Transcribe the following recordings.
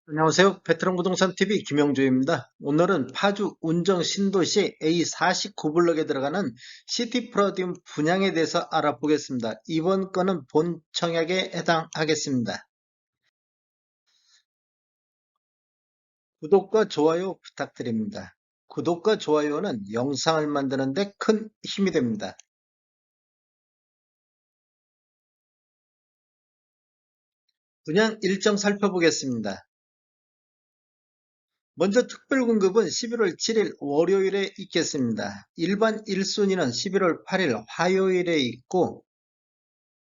안녕하세요. 베트남 부동산 TV 김영주입니다. 오늘은 파주 운정 신도시 A49블럭에 들어가는 시티프라디움 분양에 대해서 알아보겠습니다. 이번 건은 본 청약에 해당하겠습니다. 구독과 좋아요 부탁드립니다. 구독과 좋아요는 영상을 만드는 데 큰 힘이 됩니다. 분양 일정 살펴보겠습니다. 먼저 특별공급은 11월 7일 월요일에 있겠습니다. 일반 1순위는 11월 8일 화요일에 있고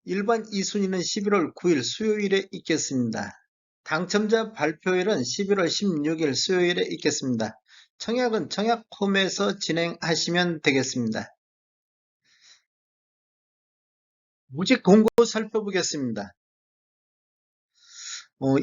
일반 2순위는 11월 9일 수요일에 있겠습니다. 당첨자 발표일은 11월 16일 수요일에 있겠습니다. 청약은 청약홈에서 진행하시면 되겠습니다. 모집 공고 살펴보겠습니다.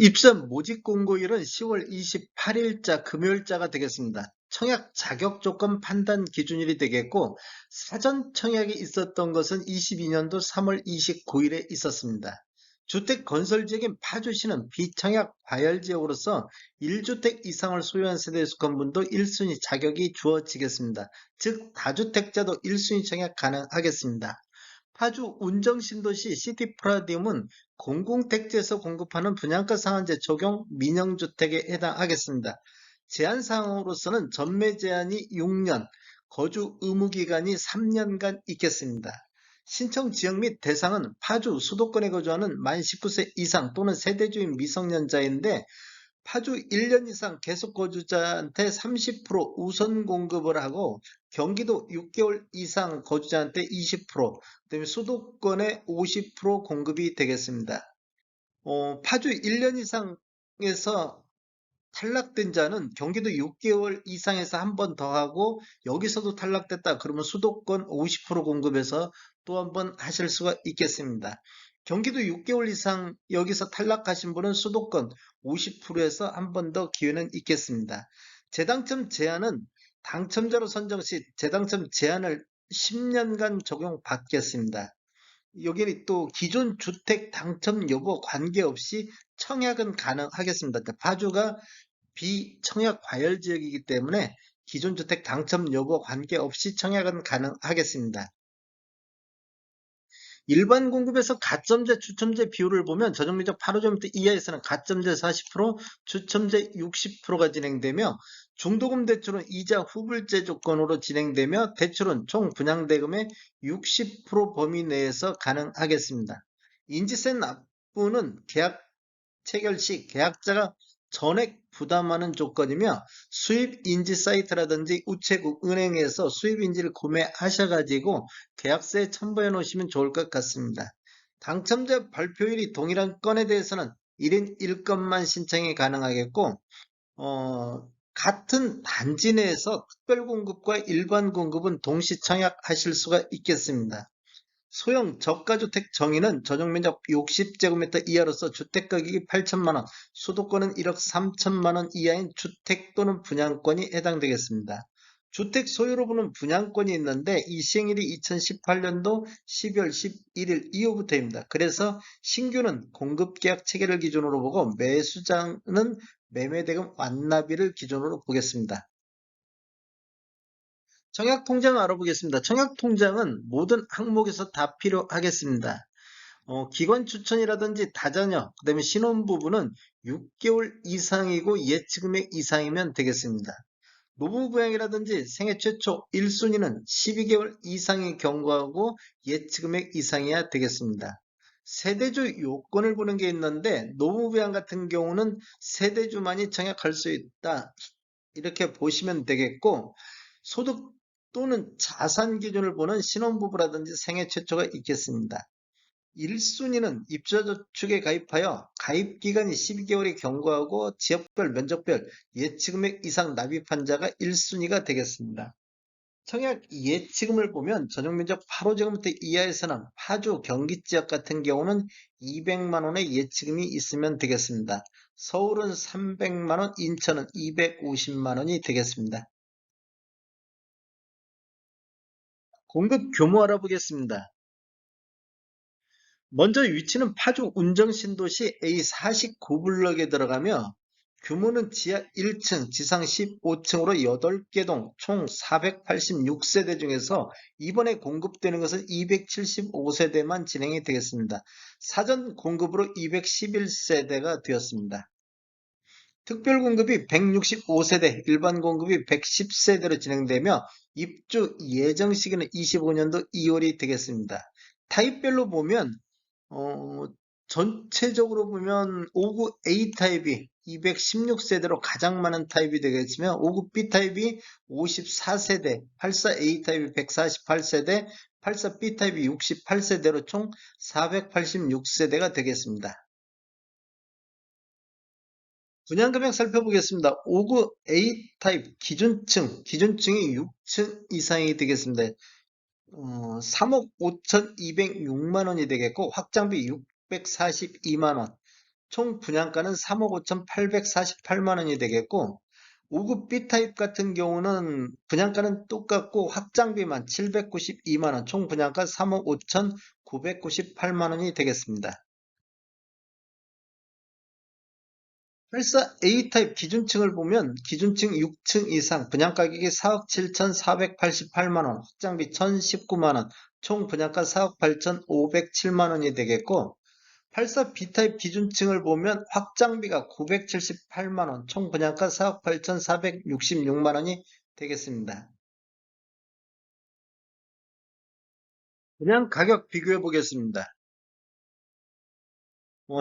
입점 모집 공고일은 10월 28일자 금요일자가 되겠습니다. 청약 자격 조건 판단 기준일이 되겠고 사전 청약이 있었던 것은 22년도 3월 29일에 있었습니다. 주택 건설 지역인 파주시는 비청약 과열 지역으로서 1주택 이상을 소유한 세대에 속한 분도 1순위 자격이 주어지겠습니다. 즉 다주택자도 1순위 청약 가능하겠습니다. 파주 운정신도시 시티프라디움은 공공택지에서 공급하는 분양가 상한제 적용 민영주택에 해당하겠습니다. 제한사항으로서는 전매 제한이 6년, 거주 의무기간이 3년간 있겠습니다. 신청 지역 및 대상은 파주 수도권에 거주하는 만 19세 이상 또는 세대주인 미성년자인데 파주 1년 이상 계속 거주자한테 30% 우선 공급을 하고 경기도 6개월 이상 거주자한테 20%, 그다음에 수도권에 50% 공급이 되겠습니다. 파주 1년 이상에서 탈락된 자는 경기도 6개월 이상에서 한 번 더 하고 여기서도 탈락됐다 그러면 수도권 50% 공급에서 또 한 번 하실 수가 있겠습니다. 경기도 6개월 이상 여기서 탈락하신 분은 수도권 50%에서 한 번 더 기회는 있겠습니다. 재당첨 제한은 당첨자로 선정 시 재당첨 제한을 10년간 적용받겠습니다. 여기 또 기존 주택 당첨 여부 관계없이 청약은 가능하겠습니다. 그러니까 파주가 비청약 과열 지역이기 때문에 기존 주택 당첨 여부 관계없이 청약은 가능하겠습니다. 일반 공급에서 가점제, 추첨제 비율을 보면 전용면적 8호제곱미터 이하에서는 가점제 40%, 추첨제 60%가 진행되며 중도금 대출은 이자 후불제 조건으로 진행되며 대출은 총 분양대금의 60% 범위 내에서 가능하겠습니다. 인지세 납부는 계약 체결 시 계약자가 전액 부담하는 조건이며 수입인지 사이트라든지 우체국, 은행에서 수입인지를 구매하셔가지고 계약서에 첨부해 놓으시면 좋을 것 같습니다. 당첨자 발표일이 동일한 건에 대해서는 1인 1건만 신청이 가능하겠고 같은 단지 내에서 특별공급과 일반 공급은 동시 청약하실 수가 있겠습니다. 소형 저가주택 정의는 전용면적 60제곱미터 이하로서 주택가격이 8천만원, 수도권은 1억 3천만원 이하인 주택 또는 분양권이 해당되겠습니다. 주택 소유로 보는 분양권이 있는데 이 시행일이 2018년도 12월 11일 이후부터입니다. 그래서 신규는 공급계약 체계를 기준으로 보고 매수자는 매매대금 완납일을 기준으로 보겠습니다. 청약통장 알아보겠습니다. 청약통장은 모든 항목에서 다 필요하겠습니다. 기관 추천이라든지 다자녀, 그 다음에 신혼부부는 6개월 이상이고 예치금액 이상이면 되겠습니다. 노부부양이라든지 생애 최초 1순위는 12개월 이상의 경과하고 예치금액 이상이어야 되겠습니다. 세대주 요건을 보는 게 있는데 노부부양 같은 경우는 세대주만이 청약할 수 있다. 이렇게 보시면 되겠고 소득 또는 자산 기준을 보는 신혼부부라든지 생애 최초가 있겠습니다. 1순위는 입주자저축에 가입하여 가입기간이 12개월이 경과하고 지역별 면적별 예치금액 이상 납입한 자가 1순위가 되겠습니다. 청약 예치금을 보면 전용면적 8호제곱미터 이하에서는 파주 경기지역 같은 경우는 200만원의 예치금이 있으면 되겠습니다. 서울은 300만원, 인천은 250만원이 되겠습니다. 공급 규모 알아보겠습니다. 먼저 위치는 파주 운정신도시 A49블럭에 들어가며 규모는 지하 1층, 지상 15층으로 8개 동, 총 486세대 중에서 이번에 공급되는 것은 275세대만 진행이 되겠습니다. 사전 공급으로 211세대가 되었습니다. 특별 공급이 165세대, 일반 공급이 110세대로 진행되며 입주 예정 시기는 25년도 2월이 되겠습니다. 타입별로 보면 어, 전체적으로 보면 5구 A타입이 216세대로 가장 많은 타입이 되겠으며 5구 B타입이 54세대, 84 A타입이 148세대, 84 B타입이 68세대로 총 486세대가 되겠습니다. 분양금액 살펴보겠습니다. 5구 A타입 기준층이 6층 이상이 되겠습니다. 3억 5,206만 원이 되겠고 확장비 642만 원, 총 분양가는 3억 5,848만 원이 되겠고 5급 B타입 같은 경우는 분양가는 똑같고 확장비만 792만 원, 총 분양가 3억 5,998만 원이 되겠습니다. 84 A타입 기준층을 보면 기준층 6층 이상 분양가격이 4억 7,488만 원, 확장비 1,019만 원, 총 분양가 4억 8,507만 원이 되겠고 84 B타입 기준층을 보면 확장비가 978만 원, 총 분양가 4억 8,466만 원이 되겠습니다. 분양 가격 비교해 보겠습니다.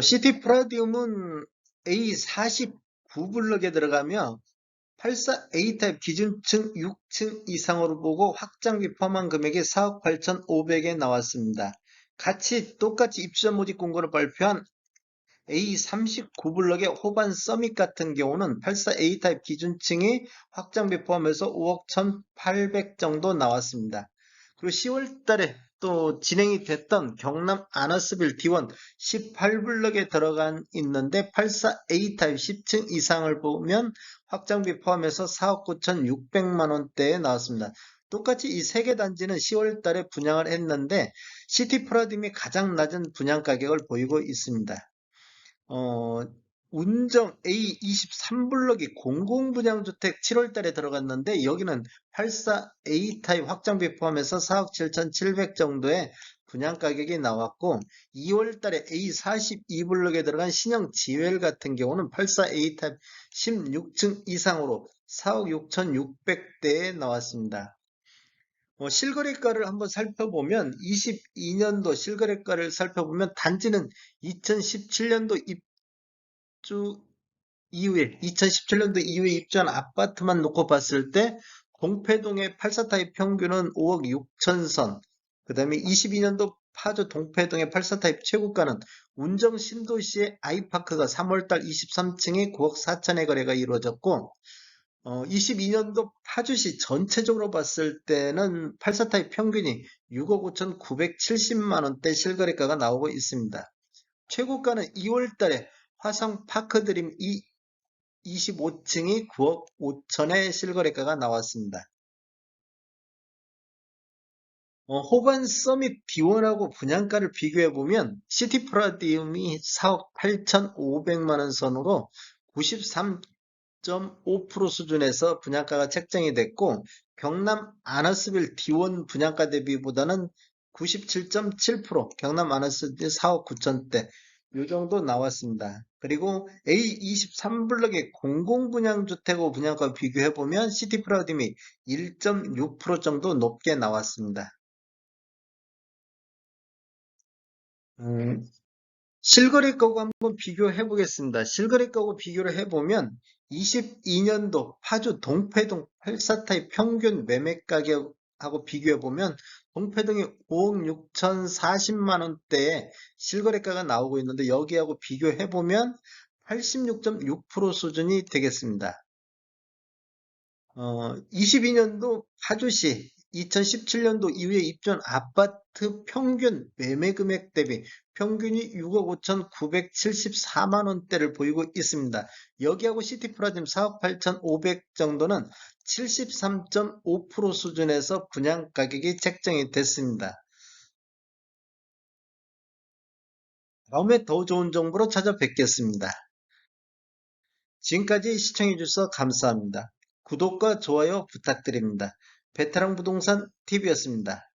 시티 프라디움은 A49블럭에 들어가며 84 A타입 기준층 6층 이상으로 보고 확장비 포함한 금액이 4억 8,500에 나왔습니다. 똑같이 입주자 모집 공고를 발표한 A39블럭의 호반 서밋 같은 경우는 84 A타입 기준층이 확장비 포함해서 5억 1,800 정도 나왔습니다. 그리고 10월 달에 또 진행이 됐던 경남 아너스빌 D1 18블럭에 들어간 있는데 84 A타입 10층 이상을 보면 확장비 포함해서 4억 9,600만 원대에 나왔습니다. 똑같이 이 세 개 단지는 10월 달에 분양을 했는데 시티 프라dim이 가장 낮은 분양 가격을 보이고 있습니다. 어, 운정 A23블럭이 공공분양주택 7월 달에 들어갔는데 여기는 84A 타입 확장비 포함해서 4억 7,700 정도의 분양 가격이 나왔고 2월 달에 A42블럭에 들어간 신형 지웰 같은 경우는 84A 타입 16층 이상으로 4억 6,600대에 나왔습니다. 실거래가를 한번 살펴보면 22년도 실거래가를 살펴보면 단지는 2017년도 입주 2017년도 이후에 입주한 아파트만 놓고 봤을 때 동패동의 84타입 평균은 5억 6천 선, 그 다음에 22년도 파주 동패동의 84타입 최고가는 운정 신도시의 아이파크가 3월달 23층에 9억 4천에 거래가 이루어졌고 22년도 파주시 전체적으로 봤을 때는 84타입 평균이 6억 5,970만 원대 실거래가가 나오고 있습니다. 최고가는 2월 달에 화성 파크드림 25층이 9억 5천의 실거래가가 나왔습니다. 호반 서밋 D1하고 분양가를 비교해보면 시티 프라디움이 4억 8,500만 원 선으로 93.5% 수준에서 분양가가 책정이 됐고 경남 아너스빌 D1 분양가 대비보다는 97.7%, 경남 아너스빌 4억 9천대 이 정도 나왔습니다. 그리고 A23블럭의 공공분양주택하고 분양가 비교해보면 시티 프라dim이 1.6% 정도 높게 나왔습니다. 음, 실거래가하고 한번 비교해 보겠습니다. 실거래가하고 비교를 해보면 22년도 파주 동패동 84타입 평균 매매 가격하고 비교해 보면 동패동이 5억 6,040만 원대의 실거래가가 나오고 있는데 여기하고 비교해 보면 86.6% 수준이 되겠습니다. 22년도 파주시 2017년도 이후에 입주한 아파트 평균 매매 금액 대비 평균이 6억 5,974만 원대를 보이고 있습니다. 여기하고 시티프라짐 4억 8,500 정도는 73.5% 수준에서 분양 가격이 책정이 됐습니다. 다음에 더 좋은 정보로 찾아뵙겠습니다. 지금까지 시청해주셔서 감사합니다. 구독과 좋아요 부탁드립니다. 베테랑 부동산 TV였습니다.